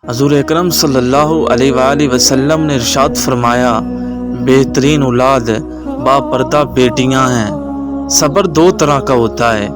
حضور اکرم صلی اللہ علیہ وآلہ وسلم نے ارشاد فرمایا، بہترین اولاد با پردہ بیٹیاں ہیں۔ صبر دو طرح کا ہوتا ہے،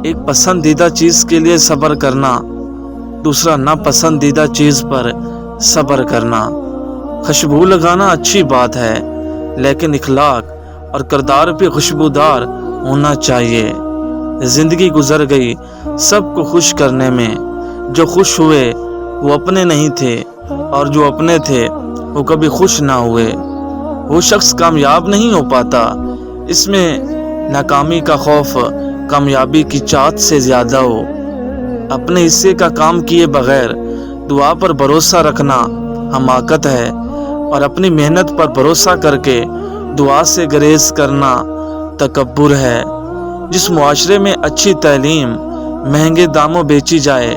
ایک پسندیدہ چیز کے لیے صبر کرنا، دوسرا ناپسندیدہ چیز پر صبر کرنا۔ خوشبو لگانا اچھی بات ہے، لیکن اخلاق اور کردار بھی خوشبودار ہونا چاہیے۔ زندگی گزر گئی سب کو خوش کرنے میں، جو خوش ہوئے وہ اپنے نہیں تھے اور جو اپنے تھے وہ کبھی خوش نہ ہوئے۔ وہ شخص کامیاب نہیں ہو پاتا، اس میں ناکامی کا خوف کامیابی کی چاہت سے زیادہ ہو۔ اپنے حصے کا کام کیے بغیر دعا پر بھروسہ رکھنا حماقت ہے، اور اپنی محنت پر بھروسہ کر کے دعا سے گریز کرنا تکبر ہے۔ جس معاشرے میں اچھی تعلیم مہنگے داموں بیچی جائے،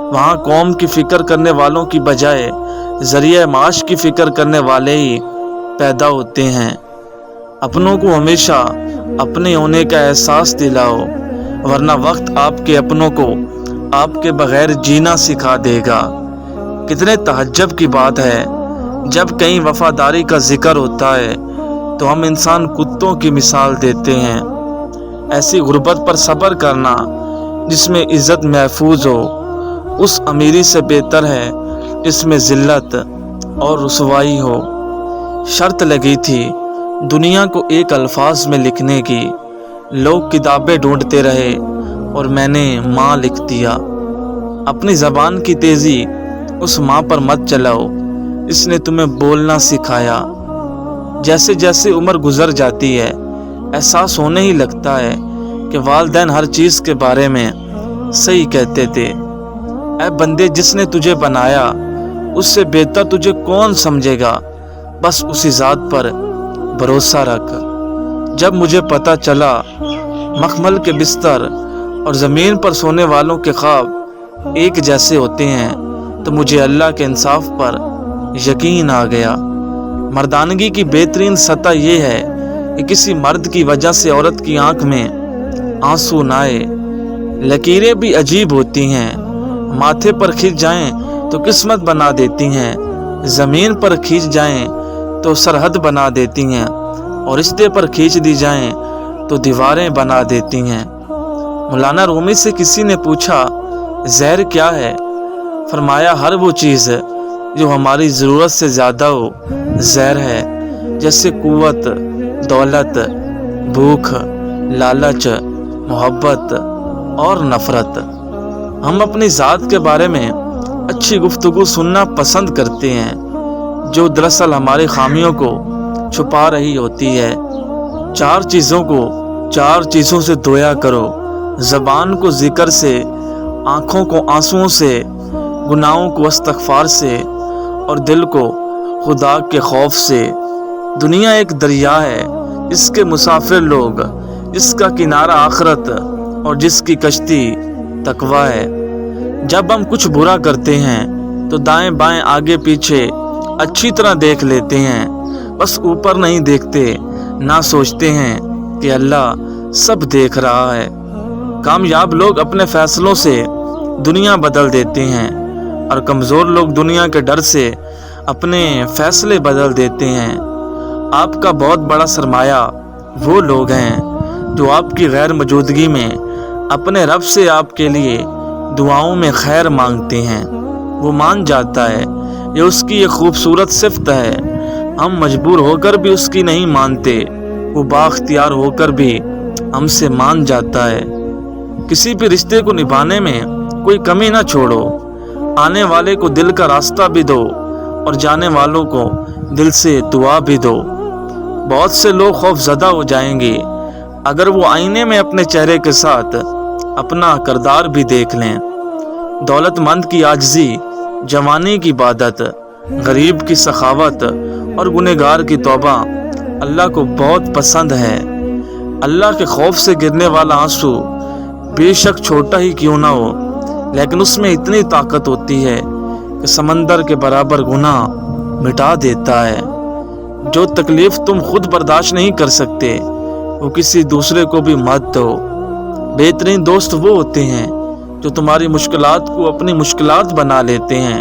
وہاں قوم کی فکر کرنے والوں کی بجائے ذریعہ معاش کی فکر کرنے والے ہی پیدا ہوتے ہیں۔ اپنوں کو ہمیشہ اپنے ہونے کا احساس دلاؤ، ورنہ وقت آپ کے اپنوں کو آپ کے بغیر جینا سکھا دے گا۔ کتنے تعجب کی بات ہے، جب کہیں وفاداری کا ذکر ہوتا ہے تو ہم انسان کتوں کی مثال دیتے ہیں۔ ایسی غربت پر صبر کرنا جس میں عزت محفوظ ہو، اس امیری سے بہتر ہے جس میں ذلت اور رسوائی ہو۔ شرط لگی تھی دنیا کو ایک الفاظ میں لکھنے کی، لوگ کتابیں ڈھونڈتے رہے اور میں نے ماں لکھ دیا۔ اپنی زبان کی تیزی اس ماں پر مت چلاؤ، اس نے تمہیں بولنا سکھایا۔ جیسے جیسے عمر گزر جاتی ہے، احساس ہونے ہی لگتا ہے کہ والدین ہر چیز کے بارے میں صحیح کہتے تھے۔ اے بندے، جس نے تجھے بنایا اس سے بہتر تجھے کون سمجھے گا؟ بس اسی ذات پر بھروسہ رکھ۔ جب مجھے پتہ چلا مخمل کے بستر اور زمین پر سونے والوں کے خواب ایک جیسے ہوتے ہیں تو مجھے اللہ کے انصاف پر یقین آ گیا۔ مردانگی کی بہترین سطح یہ ہے کہ کسی مرد کی وجہ سے عورت کی آنکھ میں آنسو نہ آئے۔ لکیریں بھی عجیب ہوتی ہیں، ماتھے پر کھنچ جائیں تو قسمت بنا دیتی ہیں، زمین پر کھینچ جائیں تو سرحد بنا دیتی ہیں، اور رشتے پر کھینچ دی جائیں تو دیواریں بنا دیتی ہیں۔ مولانا رومی سے کسی نے پوچھا، زہر کیا ہے؟ فرمایا، ہر وہ چیز جو ہماری ضرورت سے زیادہ ہو زہر ہے، جیسے قوت، دولت، بھوک، لالچ، محبت اور نفرت۔ ہم اپنی ذات کے بارے میں اچھی گفتگو سننا پسند کرتے ہیں، جو دراصل ہماری خامیوں کو چھپا رہی ہوتی ہے۔ چار چیزوں سے دھویا کرو، زبان کو ذکر سے، آنکھوں کو آنسوؤں سے، گناہوں کو استغفار سے، اور دل کو خدا کے خوف سے۔ دنیا ایک دریا ہے، اس کے مسافر لوگ، جس کا کنارہ آخرت اور جس کی کشتی تقوی ہے۔ جب ہم کچھ برا کرتے ہیں تو دائیں بائیں آگے پیچھے اچھی طرح دیکھ لیتے ہیں، بس اوپر نہیں دیکھتے، نہ سوچتے ہیں کہ اللہ سب دیکھ رہا ہے۔ کامیاب لوگ اپنے فیصلوں سے دنیا بدل دیتے ہیں، اور کمزور لوگ دنیا کے ڈر سے اپنے فیصلے بدل دیتے ہیں۔ آپ کا بہت بڑا سرمایہ وہ لوگ ہیں جو آپ کی غیر موجودگی میں اپنے رب سے آپ کے لیے دعاؤں میں خیر مانگتے ہیں۔ وہ مان جاتا ہے، یہ اس کی ایک خوبصورت صفت ہے۔ ہم مجبور ہو کر بھی اس کی نہیں مانتے، وہ بااختیار ہو کر بھی ہم سے مان جاتا ہے۔ کسی بھی رشتے کو نبھانے میں کوئی کمی نہ چھوڑو، آنے والے کو دل کا راستہ بھی دو اور جانے والوں کو دل سے دعا بھی دو۔ بہت سے لوگ خوف زدہ ہو جائیں گے اگر وہ آئینے میں اپنے چہرے کے ساتھ اپنا کردار بھی دیکھ لیں۔ دولت مند کی عاجزی، جوانی کی عبادت، غریب کی سخاوت اور گنہگار کی توبہ اللہ کو بہت پسند ہے۔ اللہ کے خوف سے گرنے والا آنسو بے شک چھوٹا ہی کیوں نہ ہو، لیکن اس میں اتنی طاقت ہوتی ہے کہ سمندر کے برابر گناہ مٹا دیتا ہے۔ جو تکلیف تم خود برداشت نہیں کر سکتے وہ کسی دوسرے کو بھی مت دو۔ بہترین دوست وہ ہوتے ہیں جو تمہاری مشکلات کو اپنی مشکلات بنا لیتے ہیں۔